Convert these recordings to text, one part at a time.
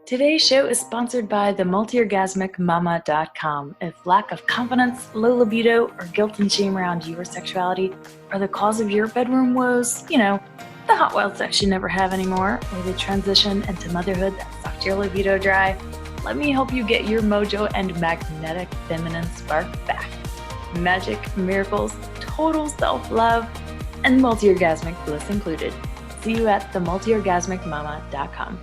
Today's show is sponsored by the multiorgasmicmama.com. If lack of confidence, low libido, or guilt and shame around your sexuality are the cause of your bedroom woes, the hot wild sex you never have anymore, or the transition into motherhood that sucked your libido dry, let me help you get your mojo and magnetic feminine spark back. Magic, miracles, total self-love, and multi-orgasmic bliss included. See you at themultiorgasmicmama.com.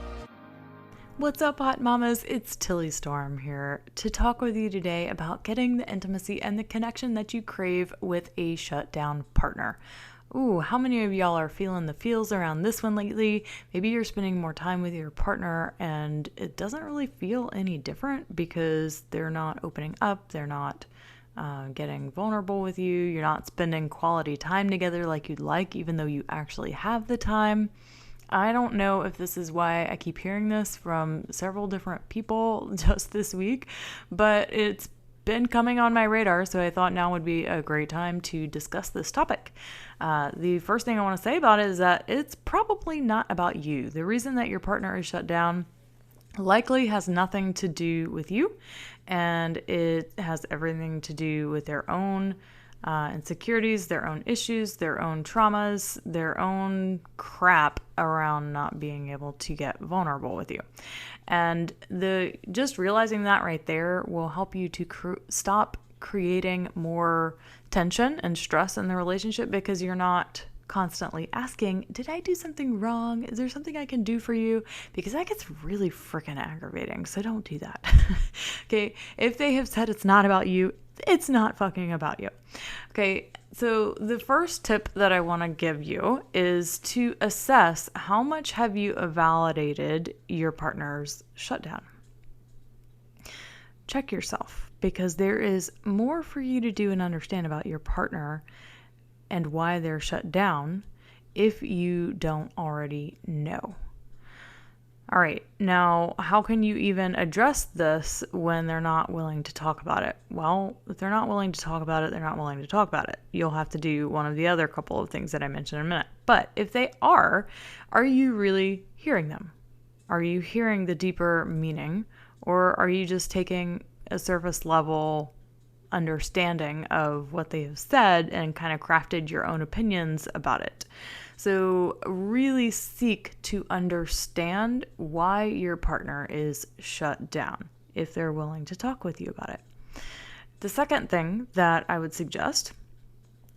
What's up, hot mamas? It's Tilly Storm here to talk with you today about getting the intimacy and the connection that you crave with a shutdown partner. Ooh, how many of y'all are feeling the feels around this one lately? Maybe you're spending more time with your partner and it doesn't really feel any different because they're not opening up, they're not getting vulnerable with you, you're not spending quality time together like you'd like, even though you actually have the time. I don't know if this is why I keep hearing this from several different people just this week, but it's been coming on my radar, so I thought now would be a great time to discuss this topic. The first thing I want to say about it is that it's probably not about you. The reason that your partner is shut down likely has nothing to do with you, and it has everything to do with their own insecurities, their own issues, their own traumas, their own crap around not being able to get vulnerable with you. And just realizing that right there will help you to stop creating more tension and stress in the relationship, because you're not constantly asking, did I do something wrong? Is there something I can do for you? Because that gets really freaking aggravating. So don't do that. Okay. If they have said it's not about you, it's not fucking about you. Okay. So the first tip that I want to give you is to assess how much have you validated your partner's shutdown. Check yourself, because there is more for you to do and understand about your partner and why they're shut down if you don't already know. All right, now how can you even address this when they're not willing to talk about it? Well, if they're not willing to talk about it, they're not willing to talk about it. You'll have to do one of the other couple of things that I mentioned in a minute. But if they are you really hearing them? Are you hearing the deeper meaning, or are you just taking a surface level understanding of what they have said and kind of crafted your own opinions about it? So really seek to understand why your partner is shut down if they're willing to talk with you about it. The second thing that I would suggest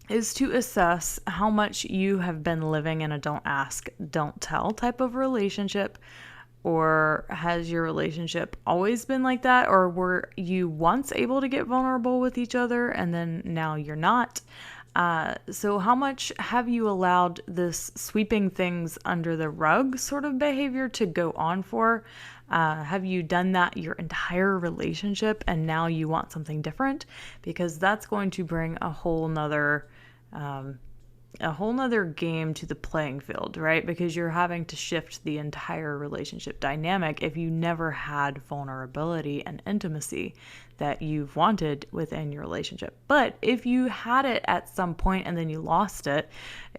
is to assess how much you have been living in a don't ask, don't tell type of relationship. Or has your relationship always been like that? Or were you once able to get vulnerable with each other and then now you're not? So how much have you allowed this sweeping things under the rug sort of behavior to go on for? Have you done that your entire relationship and now you want something different? Because that's going to bring a whole nother game to the playing field, right? Because you're having to shift the entire relationship dynamic if you never had vulnerability and intimacy that you've wanted within your relationship. But if you had it at some point and then you lost it,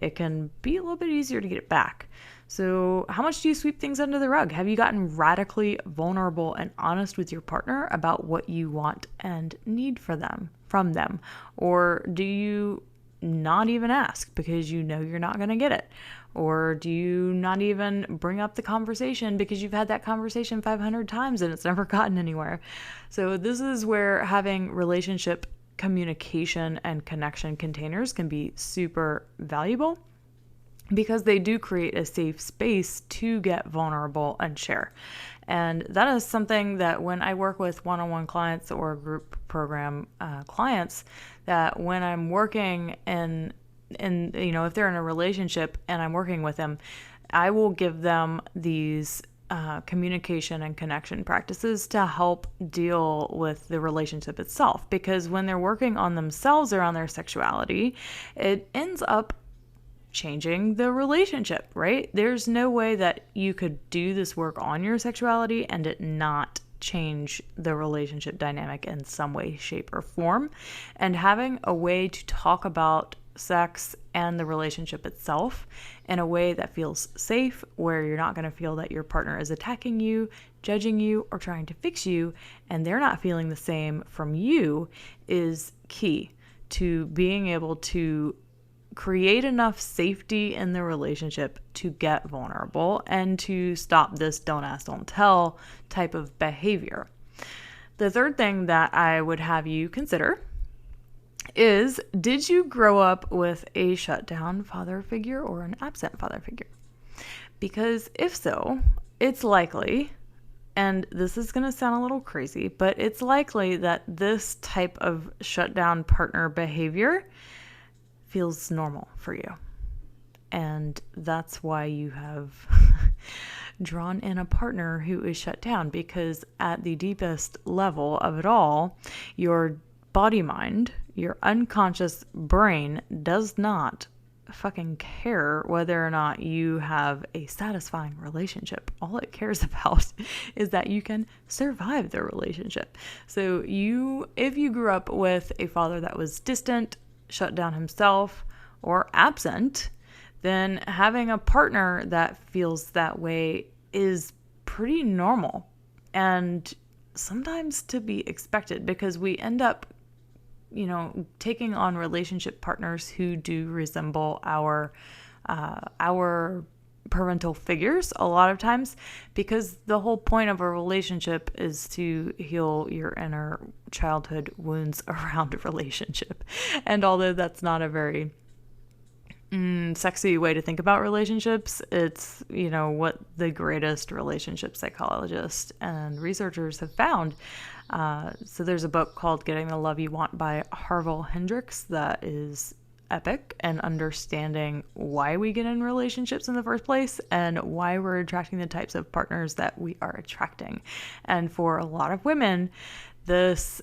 it can be a little bit easier to get it back. So how much do you sweep things under the rug? Have you gotten radically vulnerable and honest with your partner about what you want and need from them? Or do you not even ask because you know you're not going to get it? Or do you not even bring up the conversation because you've had that conversation 500 times and it's never gotten anywhere? So this is where having relationship communication and connection containers can be super valuable, because they do create a safe space to get vulnerable and share. And that is something that when I work with one-on-one clients or group program clients, that when I'm working in if they're in a relationship and I'm working with them, I will give them these communication and connection practices to help deal with the relationship itself. Because when they're working on themselves around their sexuality, it ends up changing the relationship, right? There's no way that you could do this work on your sexuality and it not change the relationship dynamic in some way, shape, or form. And having a way to talk about sex, and the relationship itself in a way that feels safe, where you're not going to feel that your partner is attacking you, judging you, or trying to fix you, and they're not feeling the same from you, is key to being able to create enough safety in the relationship to get vulnerable and to stop this don't ask, don't tell type of behavior. The third thing that I would have you consider is, did you grow up with a shutdown father figure or an absent father figure? Because if so, it's likely, and this is going to sound a little crazy, but it's likely that this type of shutdown partner behavior feels normal for you. And that's why you have drawn in a partner who is shut down, because at the deepest level of it all, your body mind, your unconscious brain does not fucking care whether or not you have a satisfying relationship. All it cares about is that you can survive the relationship. So if you grew up with a father that was distant, shut down himself, or absent, then having a partner that feels that way is pretty normal and sometimes to be expected, because we end up taking on relationship partners who do resemble our parental figures a lot of times, because the whole point of a relationship is to heal your inner childhood wounds around a relationship. And although that's not a very sexy way to think about relationships, it's, what the greatest relationship psychologists and researchers have found. So there's a book called Getting the Love You Want by Harville Hendrix that is epic in understanding why we get in relationships in the first place and why we're attracting the types of partners that we are attracting. And for a lot of women, this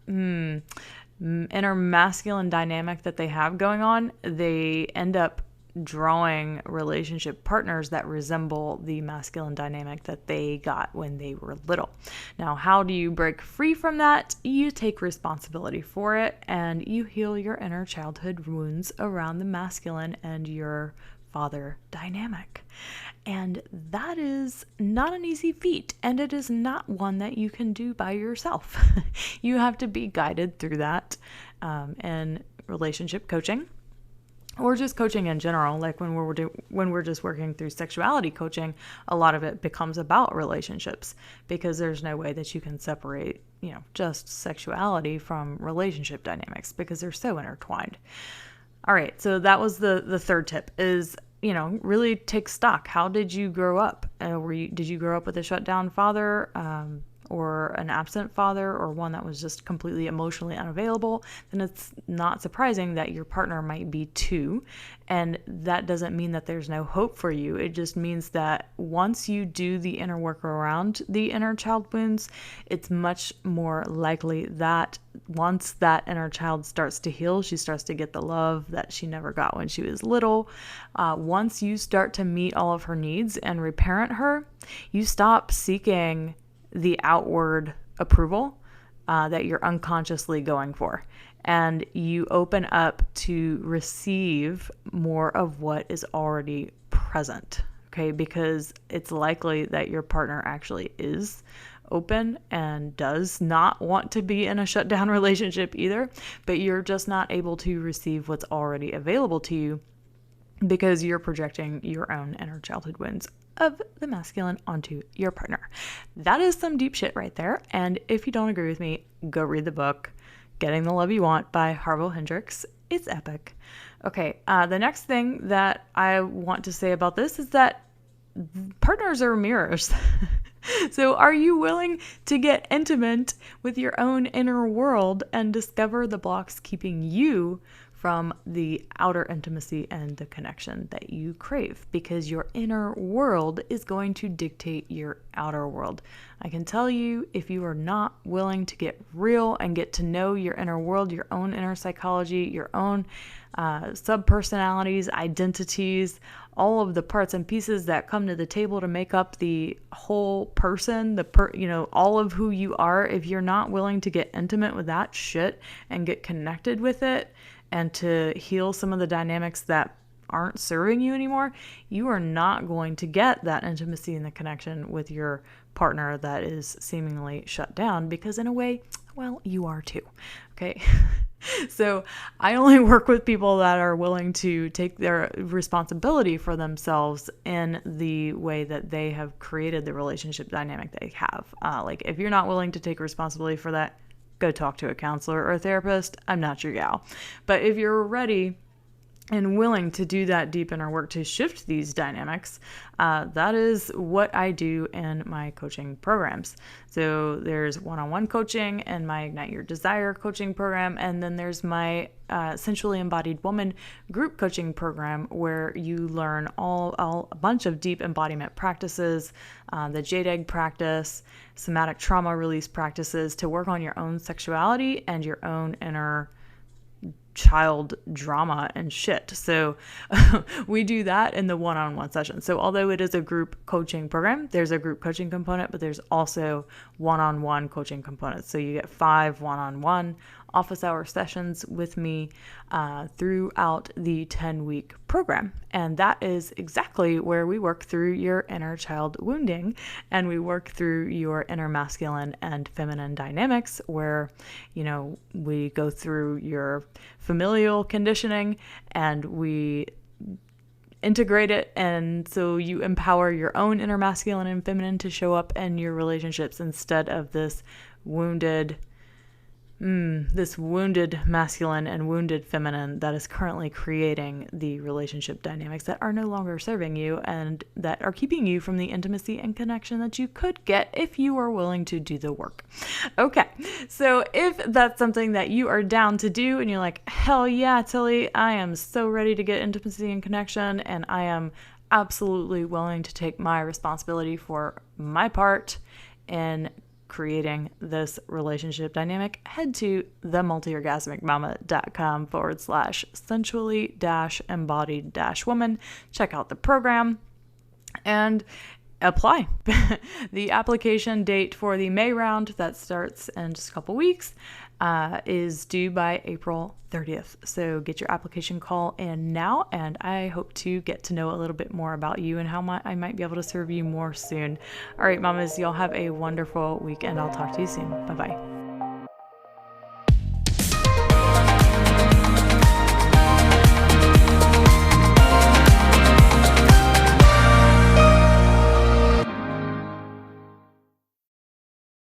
inner masculine dynamic that they have going on, they end up drawing relationship partners that resemble the masculine dynamic that they got when they were little. Now, how do you break free from that? You take responsibility for it and you heal your inner childhood wounds around the masculine and your father dynamic. And that is not an easy feat, and it is not one that you can do by yourself. You have to be guided through that in relationship coaching, or just coaching in general. Like when we're just working through sexuality coaching, a lot of it becomes about relationships, because there's no way that you can separate, just sexuality from relationship dynamics, because they're so intertwined. All right, so that was the third tip is, really take stock. How did you grow up? Did you grow up with a shutdown father, or an absent father, or one that was just completely emotionally unavailable? Then it's not surprising that your partner might be too. And that doesn't mean that there's no hope for you. It just means that once you do the inner work around the inner child wounds, it's much more likely that once that inner child starts to heal, she starts to get the love that she never got when she was little. Once you start to meet all of her needs and reparent her, you stop seeking the outward approval that you're unconsciously going for. And you open up to receive more of what is already present, okay? Because it's likely that your partner actually is open and does not want to be in a shutdown relationship either, but you're just not able to receive what's already available to you because you're projecting your own inner childhood wounds of the masculine onto your partner. That is some deep shit right there. And if you don't agree with me, go read the book, Getting the Love You Want by Harville Hendrix. It's epic. Okay, the next thing that I want to say about this is that partners are mirrors. So are you willing to get intimate with your own inner world and discover the blocks keeping you from the outer intimacy and the connection that you crave? Because your inner world is going to dictate your outer world. I can tell you, if you are not willing to get real and get to know your inner world, your own inner psychology, your own sub-personalities, identities, all of the parts and pieces that come to the table to make up the whole person, all of who you are, if you're not willing to get intimate with that shit and get connected with it and to heal some of the dynamics that aren't serving you anymore, you are not going to get that intimacy and the connection with your partner that is seemingly shut down, because in a way, well, you are too. Okay. So I only work with people that are willing to take their responsibility for themselves in the way that they have created the relationship dynamic they have. Like if you're not willing to take responsibility for that, go talk to a counselor or a therapist. I'm not your gal. But if you're ready and willing to do that deep inner work to shift these dynamics, that is what I do in my coaching programs. So there's one-on-one coaching and my Ignite Your Desire coaching program, and then there's my Sensually Embodied Woman group coaching program, where you learn a bunch of deep embodiment practices, the jade egg practice, somatic trauma release practices to work on your own sexuality and your own inner child drama and shit. So we do that in the one-on-one session. So although it is a group coaching program, there's a group coaching component, but there's also one-on-one coaching components. So you get 5 one-on-one office hour sessions with me throughout the 10-week program. And that is exactly where we work through your inner child wounding, and we work through your inner masculine and feminine dynamics, where, we go through your familial conditioning and we integrate it, and so you empower your own inner masculine and feminine to show up in your relationships instead of this wounded masculine and wounded feminine that is currently creating the relationship dynamics that are no longer serving you and that are keeping you from the intimacy and connection that you could get if you are willing to do the work. Okay, so if that's something that you are down to do and you're like, hell yeah, Tilly, I am so ready to get intimacy and connection, and I am absolutely willing to take my responsibility for my part in creating this relationship dynamic, head to themultiorgasmicmama.com/sensually-embodied-woman. Check out the program and apply. The application date for the May round, that starts in just a couple weeks, is due by April 30th. So get your application call in now, and I hope to get to know a little bit more about you and how I might be able to serve you more soon. All right, mamas, y'all have a wonderful week, and I'll talk to you soon. Bye-bye.